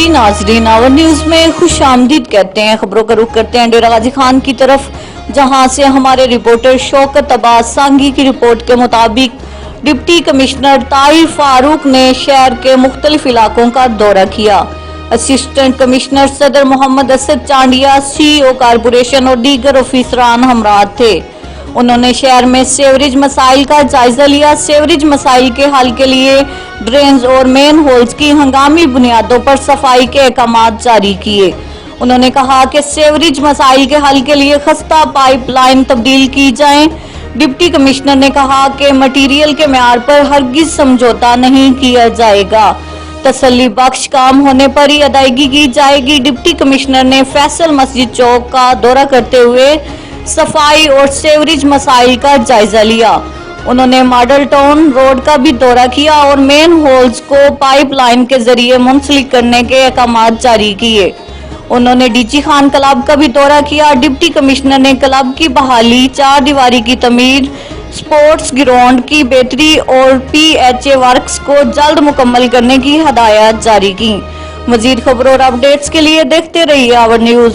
जी नाजरीन, our news में खुश आमदीद कहते हैं। खबरों का रुख करते हैं डेरा गाजी खान की तरफ, जहां से हमारे रिपोर्टर शौकत अब्बास सांगी की रिपोर्ट के मुताबिक डिप्टी कमिश्नर ताहिर फारूक ने शहर के मुख्तलिफ इलाकों का दौरा किया। असिस्टेंट कमिश्नर सदर मोहम्मद असद चांडिया, CEO कारपोरेशन और दीगर ऑफिसरान हमराह थे। उन्होंने शहर में सेवरेज मसाइल का जायजा लिया। सेवरेज मसाइल के हल के लिए ड्रेन्स और मेन होल्स की हंगामी बुनियादों पर सफाई के अहकाम जारी किए। उन्होंने कहा कि सेवरेज मसाइल के हल के लिए खस्ता पाइपलाइन तब्दील की जाए। डिप्टी कमिश्नर ने कहा कि मटीरियल के म्यार पर हरगिज समझौता नहीं किया जाएगा। तसल्ली बख्श काम होने पर ही अदायगी की जाएगी। डिप्टी कमिश्नर ने फैसल मस्जिद चौक का दौरा करते हुए सफाई और सेवरेज मसाइल का जायजा लिया। उन्होंने मॉडल टाउन रोड का भी दौरा किया और मेन होल्स को पाइपलाइन के जरिए मुंसलिक करने के अहकाम जारी किए। उन्होंने डीजी खान क्लब का भी दौरा किया। डिप्टी कमिश्नर ने क्लब की बहाली, 4 दीवारी की तमीर, स्पोर्ट्स ग्राउंड की बेहतरी और PHA वर्क्स को जल्द मुकम्मल करने की हदायत जारी की। मजीद खबरों और अपडेट्स के लिए देखते रहिए आवर न्यूज।